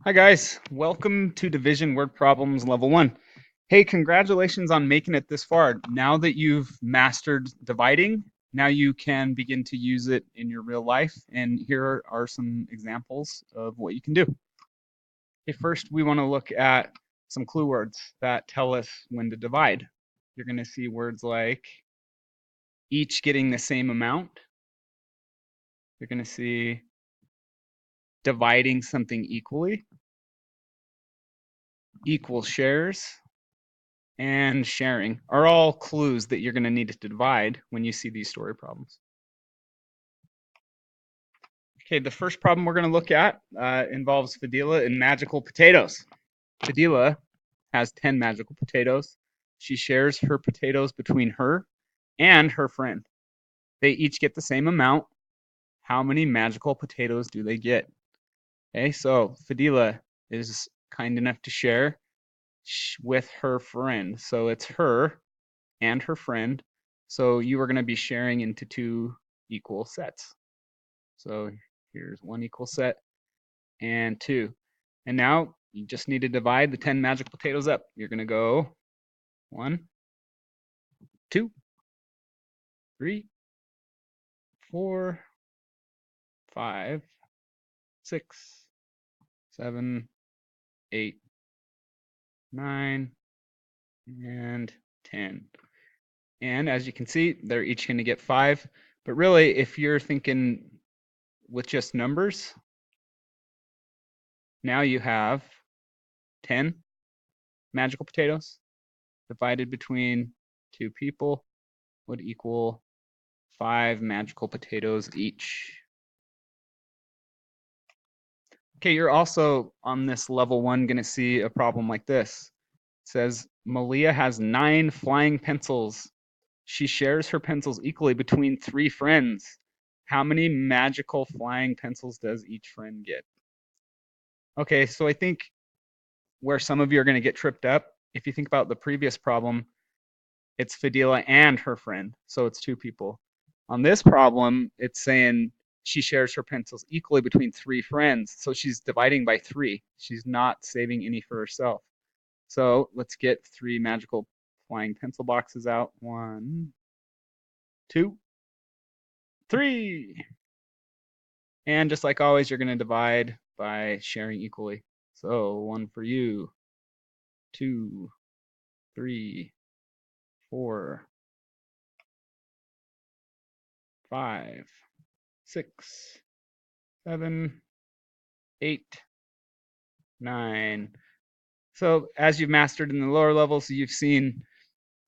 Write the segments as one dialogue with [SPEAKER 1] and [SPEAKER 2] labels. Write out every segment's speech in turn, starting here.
[SPEAKER 1] Hi guys, welcome to Division Word Problems Level 1. Hey, congratulations on making it this far. Now that you've mastered dividing, now you can begin to use it in your real life, and here are some examples of what you can do. Okay, first we want to look at some clue words that tell us when to divide. You're going to see words like each getting the same amount. You're going to see dividing something equally, equal shares, and sharing are all clues that you're going to need to divide when you see these story problems. Okay, the first problem we're going to look at involves Fadila and magical potatoes. Fadila has 10 magical potatoes. She shares her potatoes between her and her friend. They each get the same amount. How many magical potatoes do they get? Okay, so Fadila is kind enough to share with her friend. So it's her and her friend. So you are going to be sharing into two equal sets. So here's one equal set and two. And now you just need to divide the 10 magic potatoes up. You're going to go 1, 2, 3, 4, 5, 6, 7, 8, 9, and 10. And as you can see, they're each going to get 5. But really, if you're thinking with just numbers, now you have 10 magical potatoes divided between two people would equal 5 magical potatoes each. Okay, you're also on this level 1 going to see a problem like this. It says Malia has 9 flying pencils. She shares her pencils equally between 3 friends. How many magical flying pencils does each friend get? Okay, so I think where some of you are going to get tripped up, if you think about the previous problem, it's Fadila and her friend, so it's 2 people. On this problem, it's saying she shares her pencils equally between 3 friends, so she's dividing by 3. She's not saving any for herself. So let's get 3 magical flying pencil boxes out. 1, 2, 3. And just like always, you're going to divide by sharing equally. So 1 for you, 2, 3, 4, 5, 6, 7, 8, 9. So as you've mastered in the lower levels, you've seen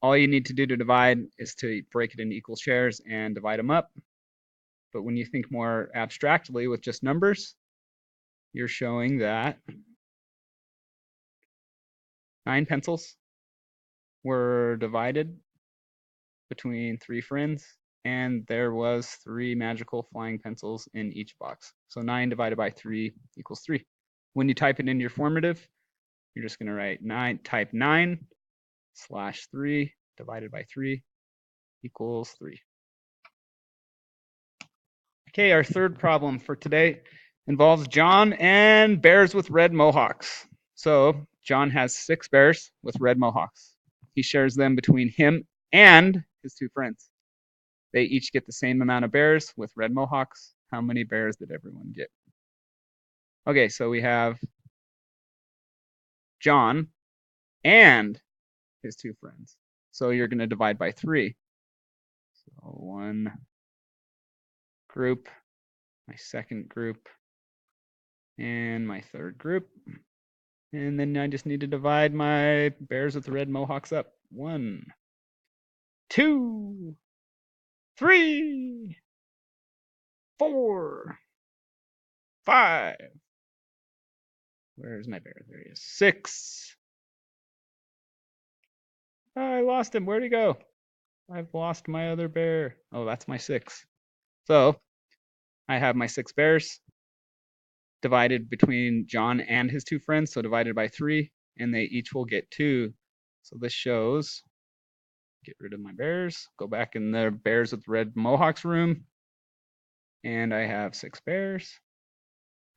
[SPEAKER 1] all you need to do to divide is to break it into equal shares and divide them up. But when you think more abstractly with just numbers, you're showing that 9 pencils were divided between 3 friends, and there was 3 magical flying pencils in each box. So 9 divided by 3 equals 3. When you type it into your formative, you're just going to write 9, type 9 slash 3 divided by 3 equals 3. Okay, our third problem for today involves John and bears with red mohawks. So John has 6 bears with red mohawks. He shares them between him and his 2 friends. They each get the same amount of bears with red mohawks. How many bears did everyone get? Okay, so we have John and his 2 friends. So you're going to divide by 3. So one group, my second group, and my third group. And then I just need to divide my bears with the red mohawks up. 1, 2, 3, 4, 5. Where's my bear? There he is. 6. Oh, I lost him. Where'd he go? I've lost my other bear. Oh, that's my 6. So I have my 6 bears divided between John and his 2 friends, so divided by 3, and they each will get 2. So this shows, get rid of my bears, go back in the bears with red mohawks room, and I have 6 bears.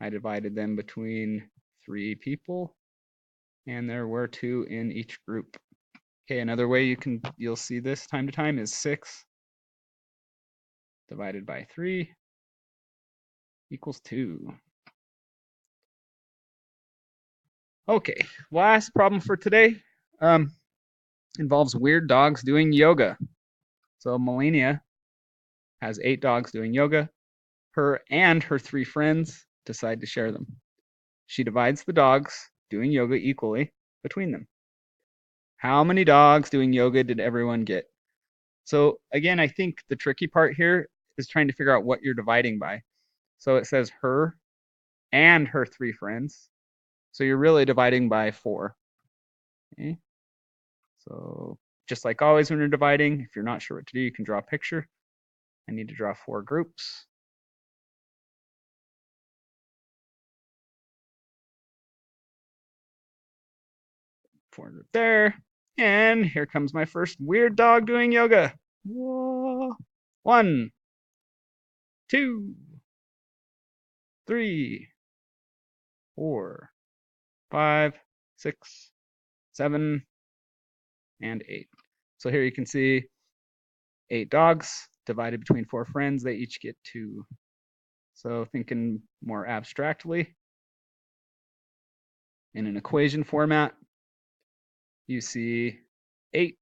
[SPEAKER 1] I divided them between 3 people, and there were 2 in each group. Okay, another way you'll see this time to time is 6 divided by 3 equals 2. Okay, last problem for today involves weird dogs doing yoga. So Melania has 8 dogs doing yoga. Her and her 3 friends decide to share them. She divides the dogs doing yoga equally between them. How many dogs doing yoga did everyone get? So again, I think the tricky part here is trying to figure out what you're dividing by. So it says her and her 3 friends. So you're really dividing by 4. Okay. So just like always when you're dividing, if you're not sure what to do, you can draw a picture. I need to draw 4 groups. 4 group there. And here comes my first weird dog doing yoga. Whoa. 1, 2, 3, 4, 5, 6, 7, and 8. So here you can see 8 dogs divided between 4 friends. They each get 2. So thinking more abstractly, in an equation format, you see 8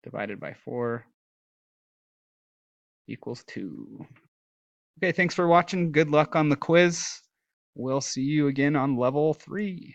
[SPEAKER 1] divided by 4 equals 2. Okay, thanks for watching. Good luck on the quiz. We'll see you again on level 3.